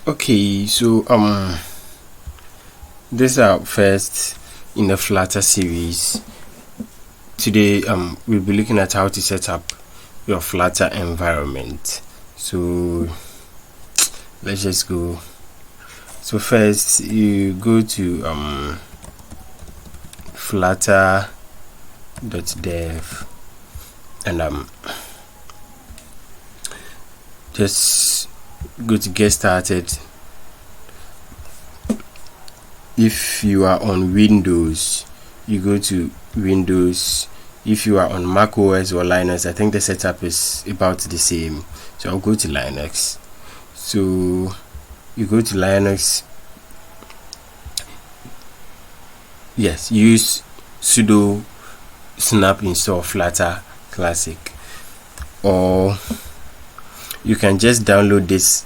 Okay, so this is our first in the Flutter series. Today we'll be looking at how to set up your Flutter environment. So let's just go. So first you go to flutter.dev and just go to get started. If you are on Windows, you go to Windows. If you are on Mac OS or Linux, I think the setup is about the same, so I'll go to Linux. So you go to Linux. Yes, use sudo snap install flutter classic, or you can just download this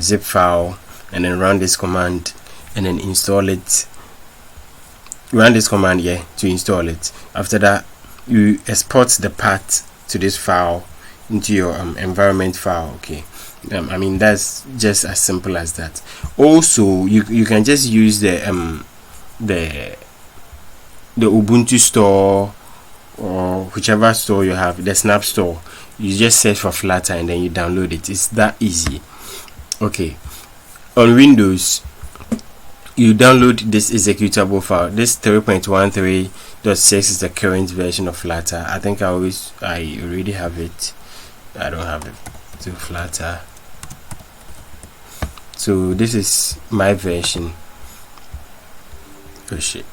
zip file and then run this command and then install it. Run this command here to install it. After that, you export the path to this file into your environment file. Okay, I mean that's just as simple as that. Also, you can just use the Ubuntu store or whichever store you have, the Snap store. You just search for Flutter and then you download it. It's that easy. Okay, on Windows you download this executable file. This 3.13.6 is the current version of Flutter. I think I already have it. I don't have it. So Flutter. So this is my version. Oh shit.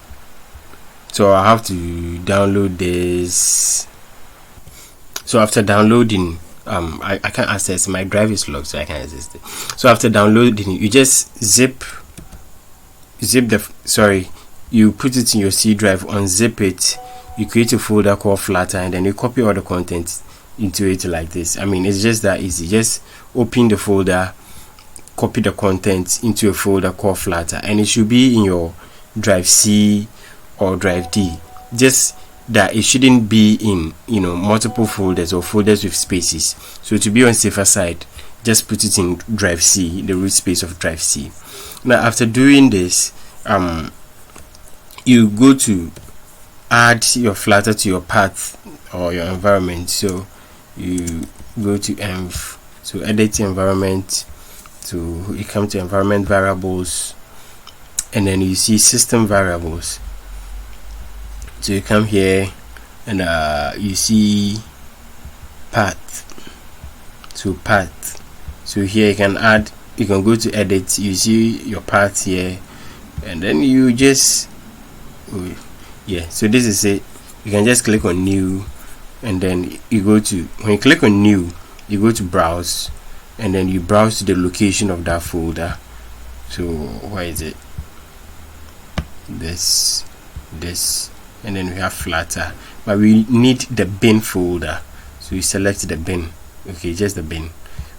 So I have to download this. So after downloading, I can't access, my drive is locked, so I can't access it. So after downloading, you just you put it in your C drive, unzip it, you create a folder called Flutter, and then you copy all the content into it like this. I mean, it's just that easy. Just open the folder, copy the content into a folder called Flutter, and it should be in your drive C or drive D. Just that it shouldn't be in multiple folders or folders with spaces. So to be on safer side, just put it in drive C, the root space of drive C. Now after doing this, you go to add your Flutter to your path or your environment. So you go to env, so edit environment, so you come to environment variables, and then you see system variables. So you come here and you see path. So path. So here you can add, you can go to edit, you see your path here, and then you just so this is it. You can just click on new, and then you go to, when you click on new, you go to browse, and then you browse to the location of that folder. So where is it? This, and then we have Flutter, but we need the bin folder, so you select the bin. Okay, just the bin.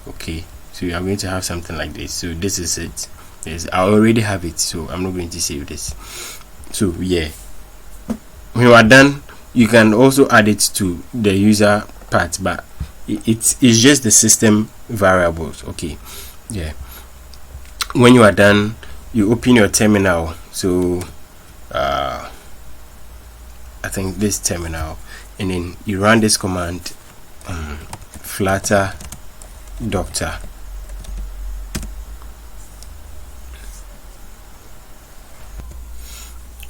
Okay, so you are going to have something like this. So this is it. Yes, I already have it, so I'm not going to save this. So yeah, when you are done, you can also add it to the user part, but it's just the system variables. Okay, yeah. When you are done, you open your terminal. So I think this terminal, and then you run this command, flutter doctor.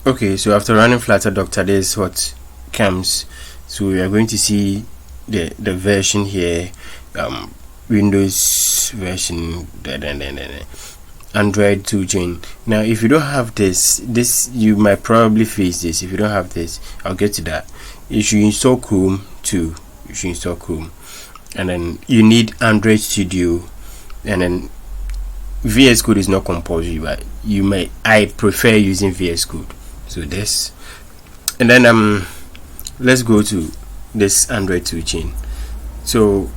Okay, so after running Flutter doctor, this is what comes. So we are going to see the version here, Windows version, Android 2 chain. Now if you don't have this, you might probably face this. If you don't have this, I'll get to that. You should install Chrome too. You should install Chrome, and then you need Android Studio, and then VS Code is not compulsory, but I prefer using VS Code. So this, and then let's go to this Android 2 chain. So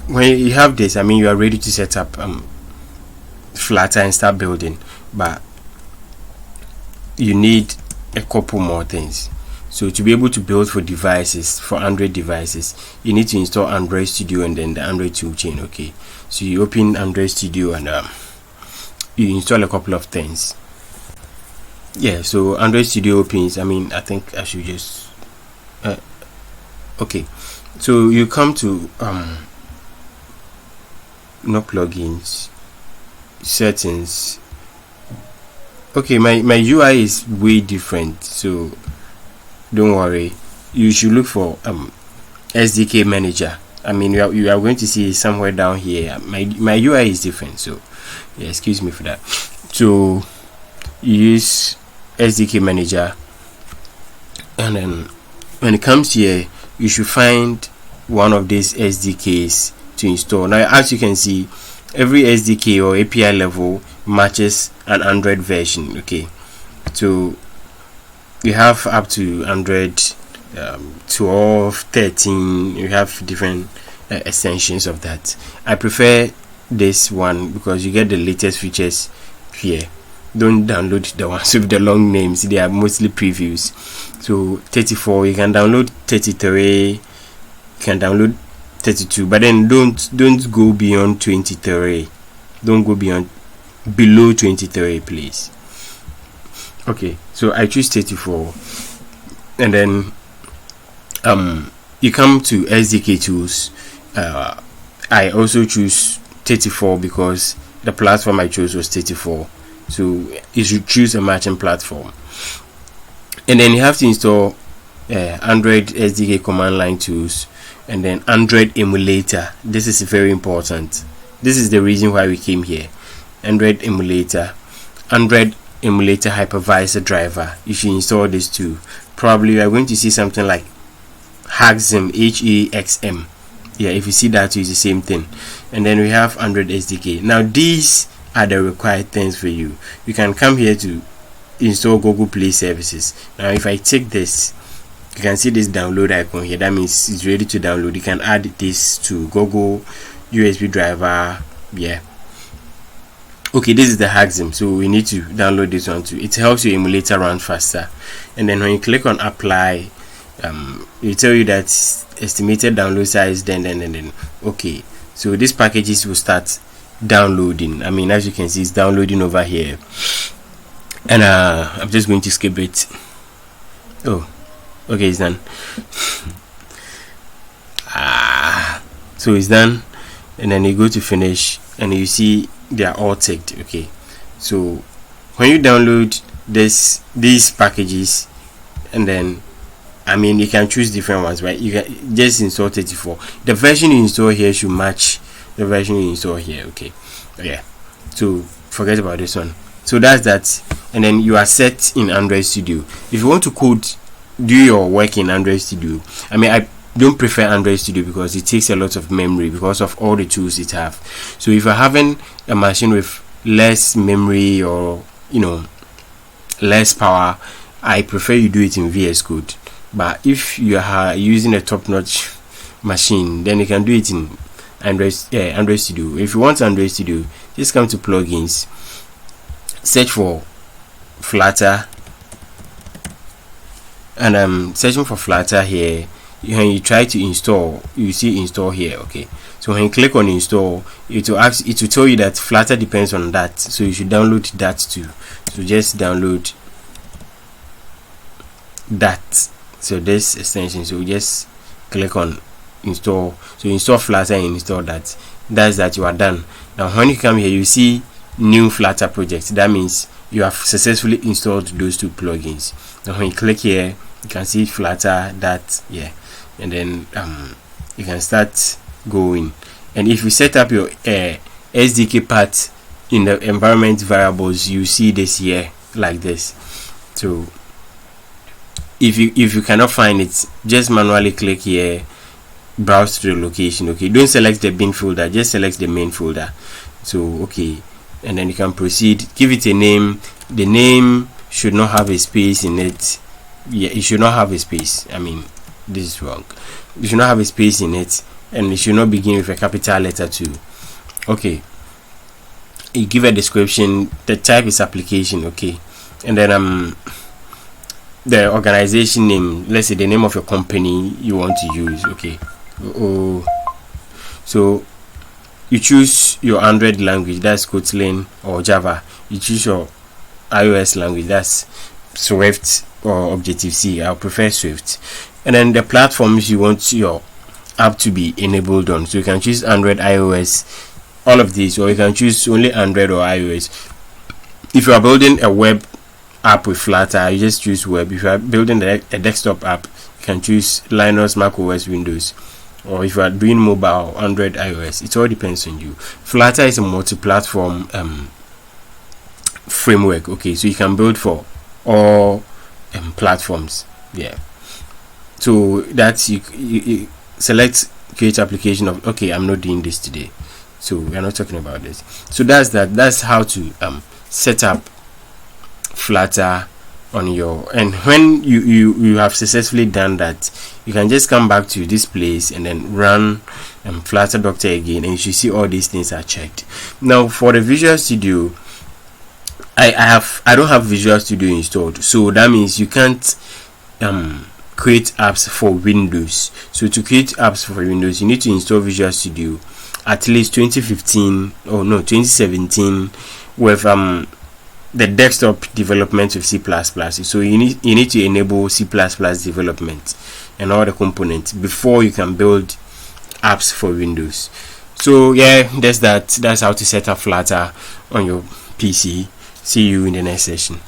when you have this, I mean you are ready to set up Flutter and start building, but you need a couple more things. So to be able to build for devices, for Android devices, you need to install Android Studio and then the Android toolchain. Okay, so you open Android Studio and you install a couple of things. Yeah, so Android Studio opens. I think I should just okay, so you come to no plugins, settings. Okay, my UI is way different, so don't worry. You should look for SDK manager. You are going to see it somewhere down here. My UI is different, so yeah, excuse me for that. So you use SDK manager, and then when it comes here, you should find one of these SDKs to install. Now, as you can see, every SDK or API level matches an Android version. Okay, so you have up to Android 12, 13. You have different extensions of that. I prefer this one because you get the latest features here. Don't download the ones with the long names, they are mostly previews. So 34, you can download 33, you can download 32, but then don't go beyond 23. Don't go below 23, please. Okay, so I choose 34, and then you come to SDK tools. I also choose 34 because the platform I chose was 34. So you should choose a matching platform, and then you have to install Android SDK command line tools, and then Android emulator. This is very important. This is the reason why we came here. Android emulator hypervisor driver. You should install this too. Probably you are going to see something like Haxm, HAXM. Yeah, if you see that, it's the same thing. And then we have Android SDK. Now these are the required things for you. You can come here to install Google Play services. Now if I take this, you can see this download icon here. That means it's ready to download. You can add this to Google USB driver. Yeah, okay, this is the Haxm, so we need to download this one too. It helps your emulator run faster. And then when you click on apply, it tell you that estimated download size, then okay, so these packages will start downloading. As you can see, it's downloading over here, and I'm just going to skip it. Oh, okay, it's done. So it's done, and then you go to finish, and you see they are all ticked. Okay, so when you download these packages, and then you can choose different ones, right? You can just install 34. The version you install here should match the version you install here. Okay, yeah, so forget about this one. So that's that, and then you are set in Android Studio. If you want to do your work in Android Studio, I don't prefer Android Studio because it takes a lot of memory because of all the tools it have. So if you're having a machine with less memory or less power, I prefer you do it in VS Code. But if you are using a top-notch machine, then you can do it in Android Studio. If you want Android Studio, just come to plugins, search for Flutter, and searching for Flutter here. When you try to install, you see install here. Okay, so when you click on install, it will tell you that Flutter depends on that, so you should download that too. So just download that. So this extension, so just click on install. So install Flutter and install that. That's that, you are done. Now when you come here, you see new Flutter project. That means you have successfully installed those two plugins. Now when you click here, you can see Flutter, that, yeah, and then you can start going. And if you set up your SDK path in the environment variables, you see this here like this. So if you cannot find it, just manually click here, browse to the location. Okay, don't select the bin folder, just select the main folder. So okay, and then you can proceed, give it a name. The name should not have a space in it. Yeah, it should not have a space. This is wrong. You should not have a space in it, and it should not begin with a capital letter too. Okay, you give a description. The type is application. Okay, and then the organization name, let's say the name of your company you want to use. Okay, so you choose your Android language, that's Kotlin or Java. You choose your iOS language, that's Swift or Objective-C. I'll prefer Swift. And then the platforms you want your app to be enabled on. So you can choose Android, iOS, all of these, or you can choose only Android or iOS. If you are building a web app with Flutter, you just choose web. If you are building a desktop app, you can choose Linux, Mac OS, Windows. Or if you are doing mobile, Android, iOS, it all depends on you. Flutter is a multi-platform framework. Okay, so you can build for all platforms. Yeah. So that's you select create application of, okay, I'm not doing this today, so we're not talking about this. So that's how to set up Flutter on your, and when you have successfully done that, you can just come back to this place and then run Flutter Doctor again, and you should see all these things are checked. Now for the Visual Studio, I don't have Visual Studio installed, so that means you can't create apps for Windows. So to create apps for Windows, you need to install Visual Studio at least 2017 with the desktop development with C++. So you need to enable C++ development and all the components before you can build apps for Windows. So yeah, that's how to set up Flutter on your PC. See you in the next session.